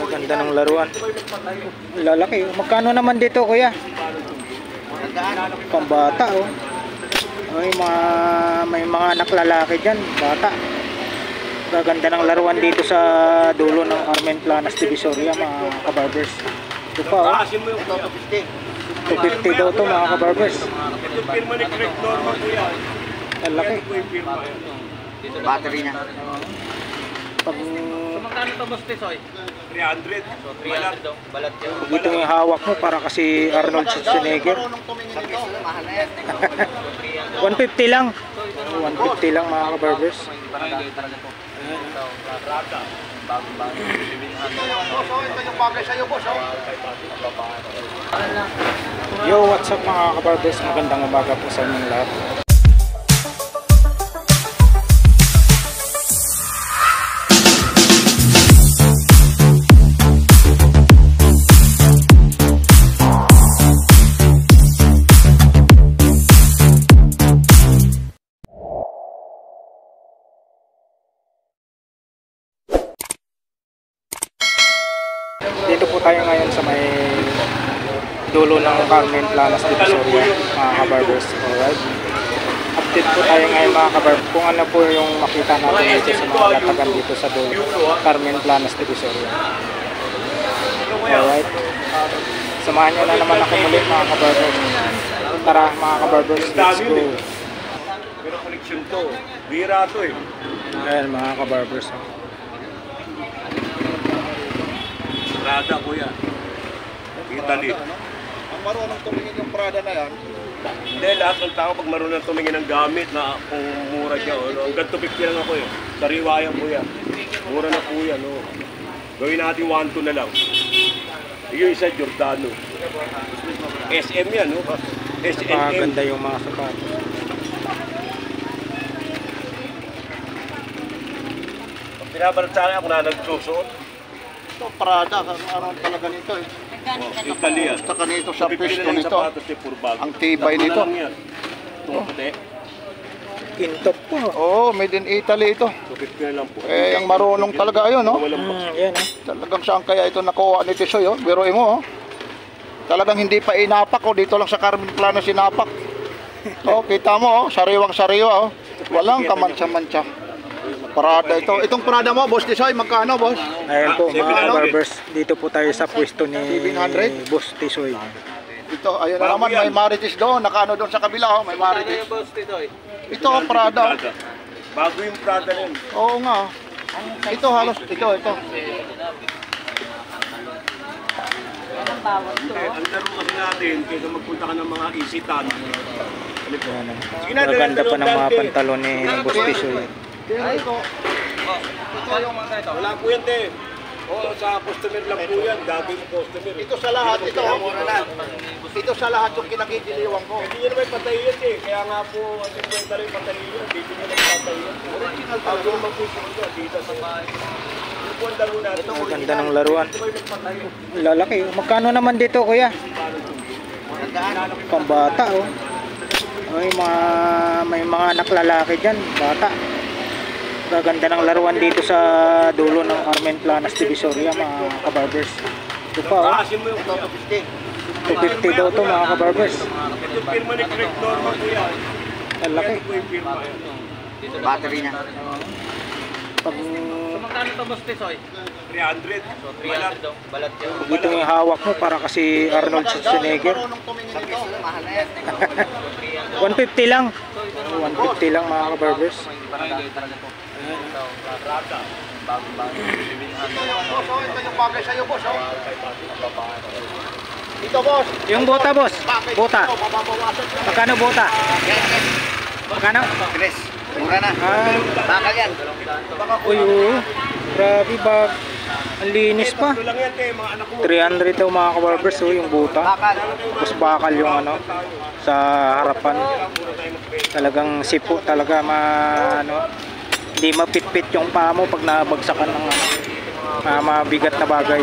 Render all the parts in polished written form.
Ganda ng laruan. Lalaki. Magkano naman dito, kuya? Pambata, oh. May mga anak lalaki dyan, bata. Gaganda ng laruan dito sa dulo ng Carmen Planas Divisoria, mga kabarbers. Ito pa, oh. 250 daw to, mga kabarbers. Lalaki. Battery niya. Pag magkano to, Boss Tisoy? 300. So 300 daw, balat yan. dito yung hawak mo para kasi Arnold Schwarzenegger. 150 lang. 150 lang, mga kabarbers. Yo, what's up mga kabarbers? Magandang umaga po sa inyong lahat. Dito po tayo ngayon sa may dulo ng Carmen Planas Divisoria, mga kabarbers. Alright. Update po tayo ngayon, mga kabarbers, kung ano po yung makita natin dito sa mga latagan dito sa dulo Carmen Planas Divisoria. Alright. Samahan nyo na naman ako muli, mga kabarbers. Tara, mga kabarbers, let's go. Pero koleksyon to. Bira to eh. Ayan, mga kabarbers. Prada, kuya. Italy. Ang marunong tumingin yung Prada na yan. Hindi, lahat ng tao pag marunong tumingin ng gamit na kung mura siya. Hanggang 250 lang ako eh. Sariwa yan, kuya. Mura na po yan. Oh. Gawin natin 1-2 na lang. Yung isa, Giordano. SM yan, no? SNM. Napakaganda yung mga sapatos. Pag binabalat sa akin ako na nagsusuot. Ito Prada, ano talaga nito eh. Italy yan. Gusto ka nito sa pwesto nito. Sapatos ni Purbag. Ang tibay nito. Kintop po. Oo, made in Italy ito. 250 na lang po. Eh, ang marunong talaga ayun, no? Yan, Talagang saan kaya ito nakuha ni Tisoy, oh? Biruin mo, oh. Talagang hindi pa inapak, oh. Dito lang sa Carmen Planas sinapak. Oh, kita mo, oh. Sariwang-sariwa, oh. Walang kamansa-mansa. Prada ito. Itong Prada mo, Boss Tisoy, magkano, boss? ayan po, mga kabarbers. Dito po tayo sa pwesto ni 700? Boss Tisoy. Ito, ayun na naman, may Marites doon. Nakaano doon sa kabila, oh. May Marites. Boss Tisoy? Ito, Prada. Bago yung Prada rin. Oo nga. Ito halos, ito. Ang laro kasi natin, kaysa magpunta ka ng mga Isitan. Maganda pa ng mga pantalon ni Boss Tisoy. Ito. Wala po yan, te. Oo, sa customer lang po yan. Daging customer. Ito sa lahat, ito. Ito sa lahat yung kinagigiliwan ko. Hindi nyo naman patay yan, eh. Kaya nga po, ang kwenta rin patay yan. Hindi nyo naman patay yan. Original pa. Ako naman po siya dito sa bahay. Maganda ng laruan. Lalaki. Magkano naman dito, kuya? Pambata, oh. May mga anak lalaki dyan, bata. Gaganda ng laruan dito sa dulo ng Carmen Planas Divisoria, mga kabarbers. Ito pa, oh. 250 daw to, mga kabarbers. Ito firma ni Craig Norman po yan. Lalaki. Ito po yung firma yan. Battery niya. Pag Magkano to, Boss Tisoy? 300. So 300 daw, balat yan. dito yung hawak mo para kasi Arnold Schwarzenegger. 150 lang. 150 lang, mga kabarbers. Ito yung bagay sa'yo, boss, oh. Ito, boss. Yung bota, boss. Bota. Magkano bota? Magkano? Chris, mura na. Bakal yan. Uy, oh. Grabe bag. Ang linis pa. Ito lang yan, te. Mga anak ko. 300 daw, mga kabarbers, oh, yung buta. Tapos bakal yung ano sa harapan. Talagang sipo talaga hindi mapitpit yung paa mo pag nabagsakan ng mabigat na bagay.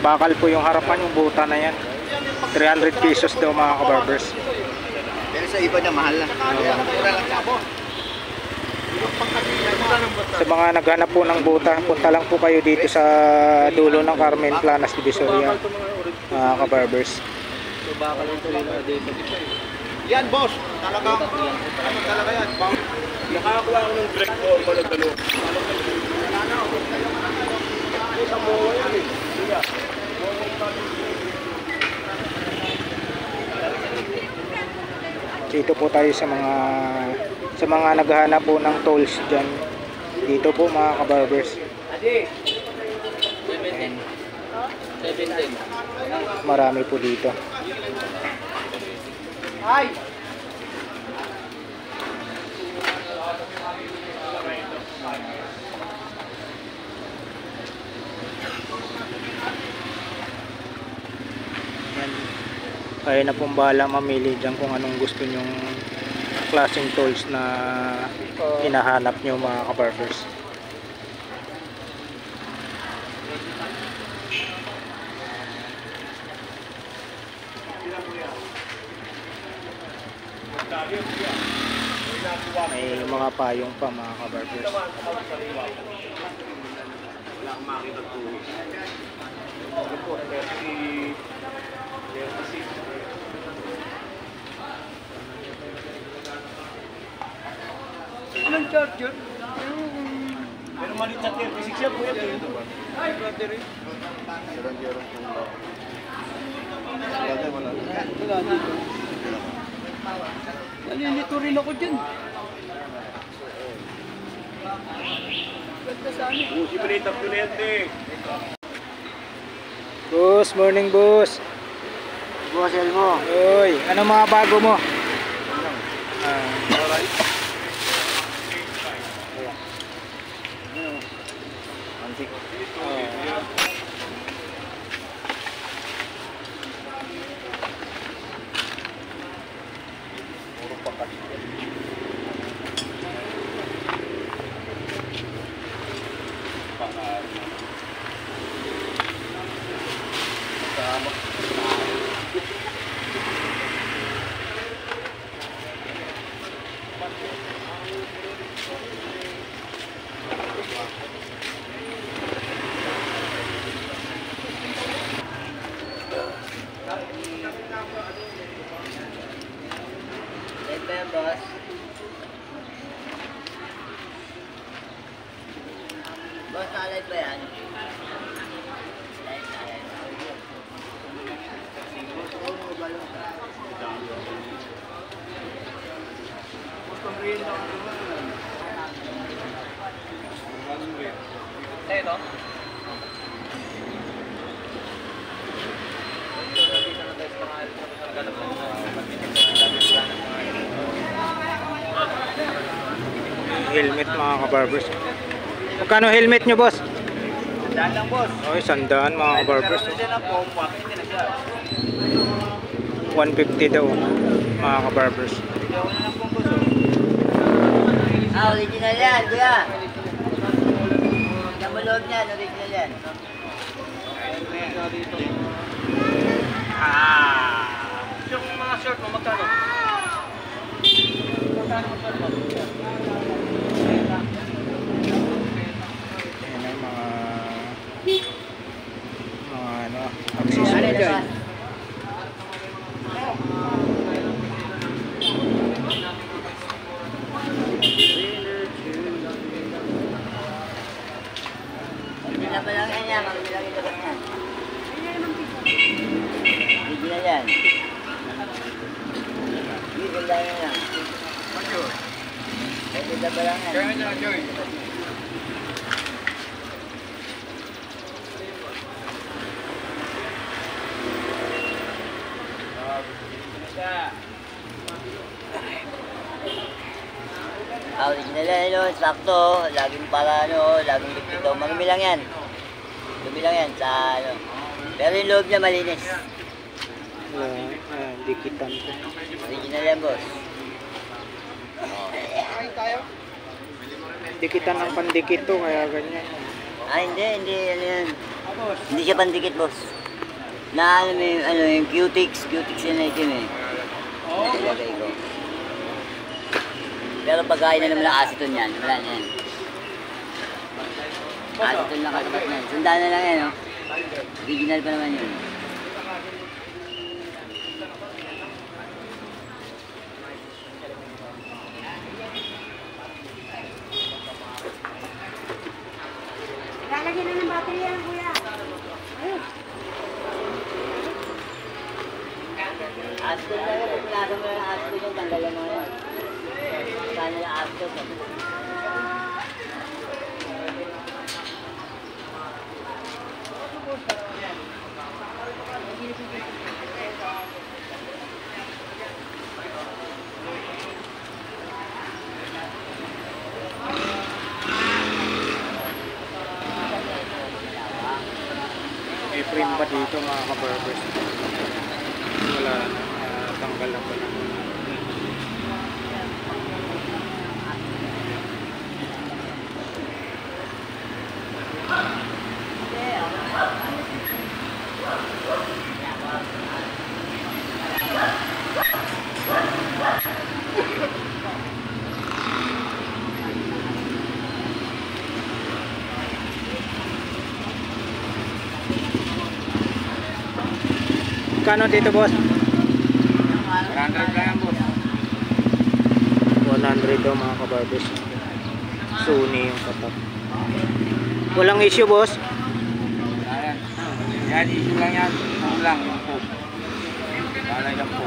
Bakal po yung harapan, yung buta na yan. 300 pesos daw, mga kabarbers. Pero sa iba na mahal na. Mura lang sa boss. Sa mga naghanap po ng buta, punta lang po kayo dito sa dulo ng Carmen Planas Divisoria, mga kabarbers. So bakal yung tuloy na dito. Yan, boss. Talagang, talaga yan. Nakakuha ako ng direct normal at ano. Sa mga yan eh. Sige. Dito po tayo sa mga naghahanap po ng tolls dyan. Dito po mga kabarbers. Adi. Ayan, 17. marami po dito. Ay! Yan. Kaya na pong bahala mamili dyan kung anong gusto nyong klaseng tools na hinahanap nyo mga kabarbers. May mga payong pa mga kabarbers. Wala akong makita ito. Ano po, 36. Anong charger? Pero malit sa 36 yan po yan. Ay, battery. Wala dito. Nalilito rin ako dyan. Ganda sana. Busi pa rin tapyo na yan eh. Boss, morning boss. Boss Elmo. Uy, ano mga bago mo? Ito yan, boss. Boss, nalit ba yan? Ito? Helmet mga kabarbers. Magkano helmet nyo boss? Dahil lang, boss. Oy, 100 mga kabarbers. Pero dyan ang foam, wakit din na siya. 150 daw mga kabarbers. Bigyan ko na lang foam, boss. Ah, original yan, kuya. Sa loob niyan, original yan. Yung mga short mo, magkano? Magkano mo? Ayan ang mga ano, accessories. Hindi na pa lang yan, hindi lang ilabas yan. Hindi na yan. Hindi, ganda yan lang. Hindi na pa lang yan. Original yan, no? Sakto. Laging para, ano, laging lipito. Marumi lang yan. Dumi lang yan sa, ano. Pero yung loob niya malinis. Ayan, dikitan ko. Original yan, boss. Dikitan ng pandikit to, kaya ganyan. Ah, hindi, ano yan. Hindi siya pandikit, boss. Na, ano, yung Q-Tix yan na itim, eh. Nilagay ko. Pero pagkain na naman ng aceton yan, wala na yan. Aston lang katapat na yun. Sandaan na lang yan, no? Original pa naman yun. Lalagyan na ng battery yan, kuya. Ayun. Aston lang yan. Pag pinasa mo lang Aston yung tanggalan mo yan. Sana lang Aston. May frame ba dito mga kabarbers? Wala na, tanggal na pala. Kano dito boss? 100 lang yan, boss. 100 daw mga kabarbers. Sony yung kapat. Walang issue boss? Ayan. Yan, issue lang yan. Ito lang, yung po. Wala yung po.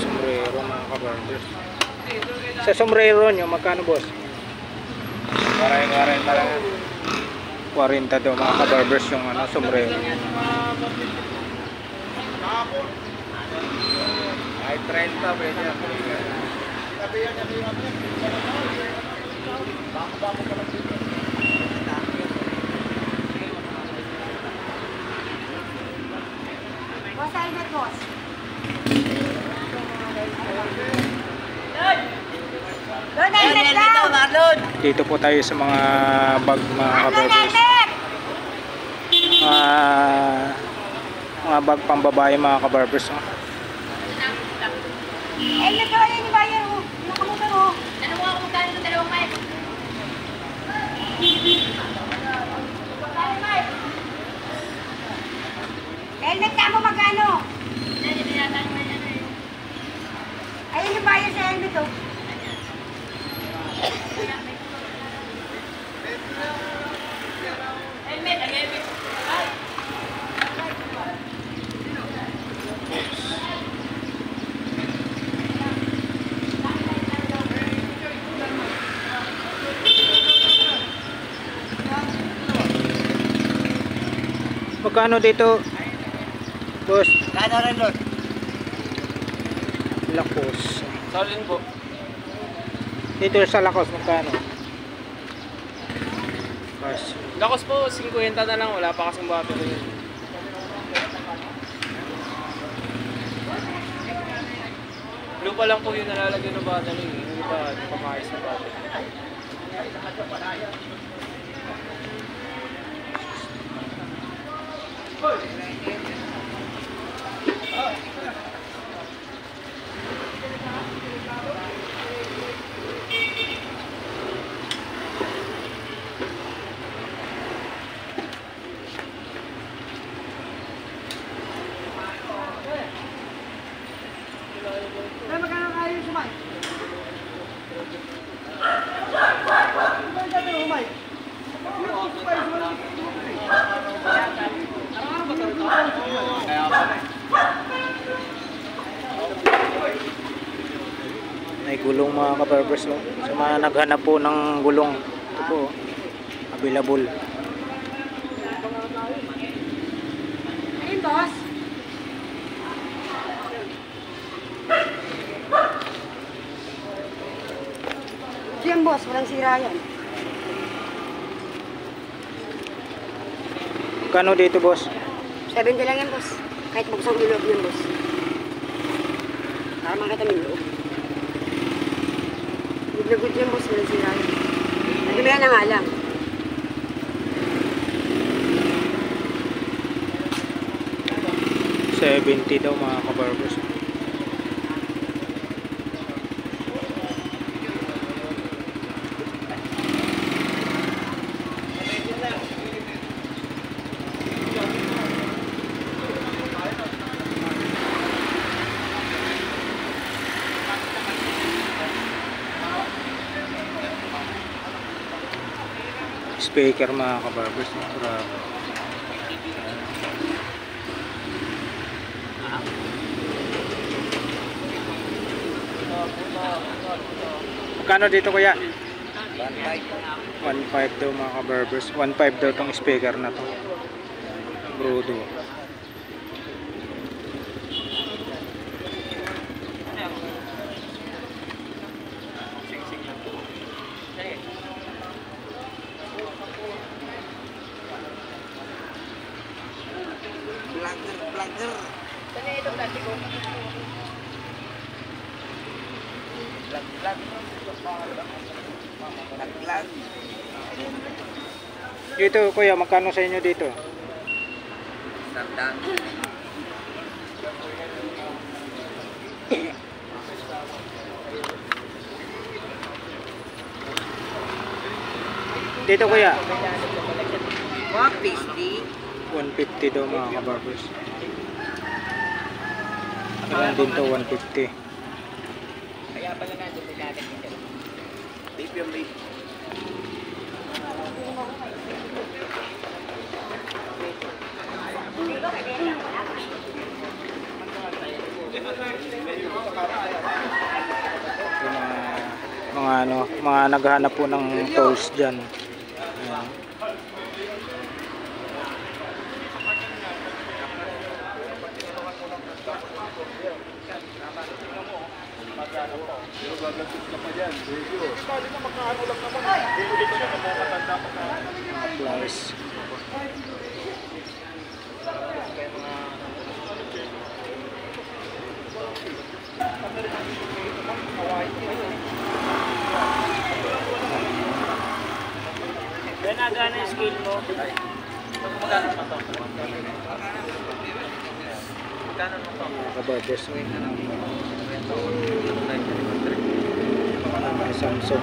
Sombrero mga kabarbers. Sa sombrero nyo, magkano boss? 40 lang yan. 40 daw mga kabarbers yung ano, sombrero. Ay, 30 pwede yan. Boss, helmet, boss. Doon, helmet daw. Marlon! Dito po tayo sa mga bag mga Marlon, kabarbers. helmet! Mga bag pang babae mga kabarbers. Oh. Helmet daw, ayun yung bayan, oh. Nakamutan, oh. Ano mo ako magkano sa dalawang mic? Helmet ka mo magkano? Ayun yung bayan sa helmet, oh. Magkano dito? Boss, Kano rin doon? Lakos. Salin po. Dito sa Lakos magkano? Kasi Lakos po, 50 na lang. Wala pa kasing battery yun. Blue pa lang po yung nalalagay ng battery. Hindi pa maayos na battery. Ay, magkano kayo sumay? may gulong mga kabarbers. Oh. Sa mga naghanap po ng gulong, ito po, available. Ayun, boss. Yan, boss. Walang sira yan. Magkano dito boss? 70 lang yan, boss. Kahit buksan ko yung loob yan, boss. Para makita mo yung loob. Good na good yan, boss. Walang sira yan. Nagdamihan na nga lang. 70 daw mga kabarbers. Speaker mga kabarbers. Grabe. Magkano dito kuya? 1.5 daw mga kabarbers. 1.5 daw tong speaker na to. Brodo. Dito kuya, magkano sa inyo dito? Dito kuya? 150 daw mga kabarbers. Ayan din to 150. Kaya pala na doon natin dito. Mga naghahanap po ng tools diyan. Ayan. Applies. Kaya nagana yung skill mo. Magkano pa to? Kabarbers. Samsung.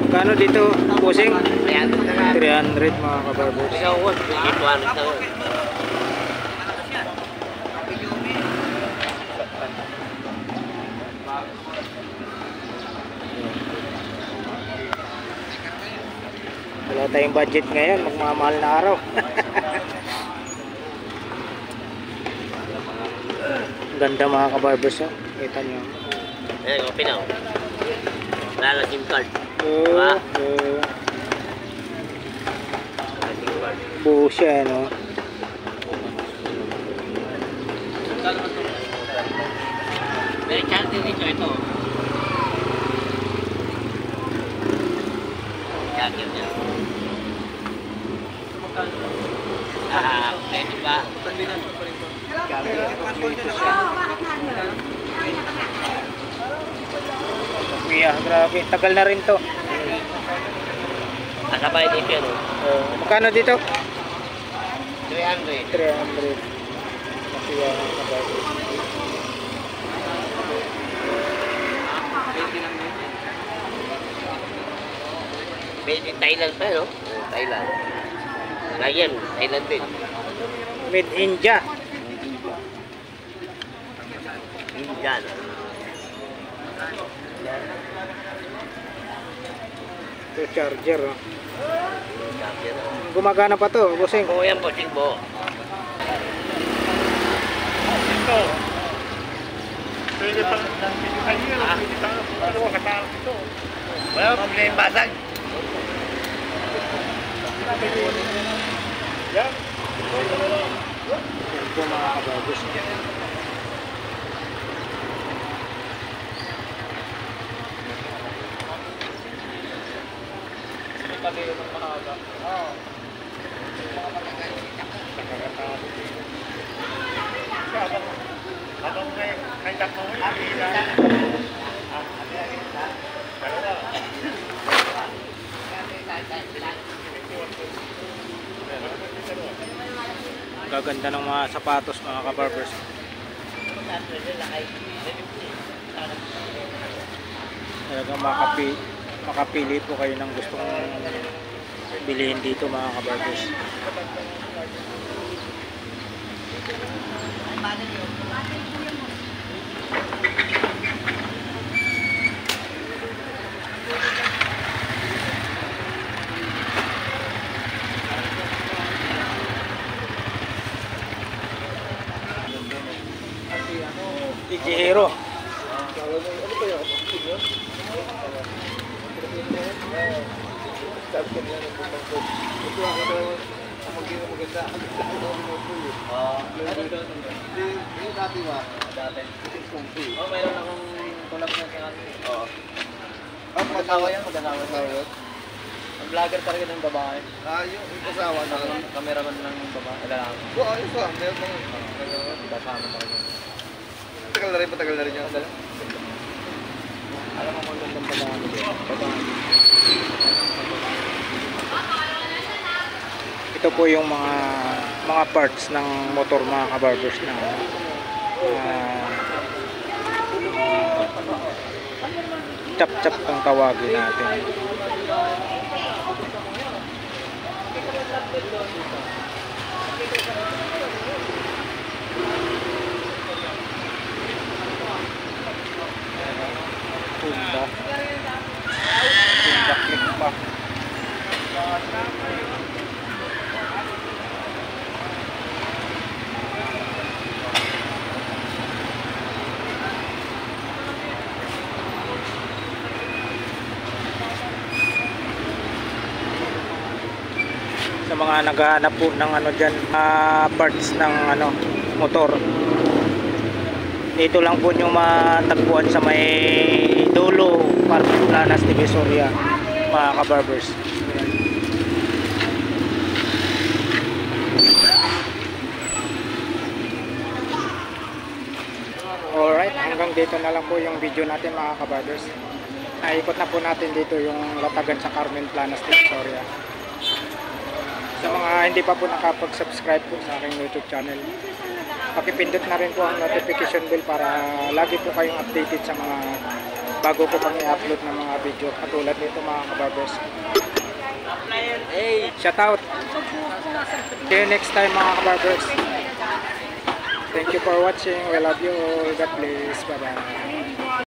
Magkano dito? Pusing? 300 mga kabarbers. Ikaw ko, 200 na yun. Wala tayong budget ngayon, magmamahal na araw. Ganda mga kabarbers, oh. Kita nyo. Ayan, open na. Wala na SIM card. Buo siya, no? May chance din ito. Yakin niya. Pwede ba? Yeah, grabe. Tagal na rin to. Kasabay dito yan. Magkano dito? 300. 300. Kaya kabarbers. Made in Thailand pa, no? Thailand. Ngayon, Thailand din. Made India. Indian. Ito charger, oh. Champion. Gumagana pa to, bossing. Oo, yan po, Sigbo. Pwede pa Wala mo problema basag. Ito mga kabarbers. Gaganda ng mga sapatos mga kabarbers. Talagang makapili po kayo ng gustong bilhin dito mga kabarbers. DJ Hero. Oh, mayroon akong tulak na sa akin. Oo. Mag-asawa yan, mag-asawa. Ang vlogger talaga ng babae. Yung asawa na Cameraman ng babae. Lalaki. Oo, ayos ba? Meron na yun. Kasama talaga. Patagal na rin yun. Alam mo kung gandang babae. Ito po yung mga parts ng motor mga kabarbers na chap-chap ang tawagin natin. Tunda click pa. Sa mga naghahanap po ng ano dyan, parts ng ano, motor, dito lang po nyo matagpuan sa may dulo Carmen Planas, Divisoria mga kabarbers. Alright, hanggang dito na lang po yung video natin mga kabarbers. Naikot na po natin dito yung latagan sa Carmen Planas, Divisoria. Sa mga hindi pa po nakapag-subscribe po sa aking YouTube channel, pakipindot na rin po ang notification bell para lagi po kayong updated sa mga bago ko pang i-upload ng mga video katulad nito mga kabarbers. Hey, shout out! See you next time mga kabarbers. Thank you for watching. We love you all. God bless. Bye bye.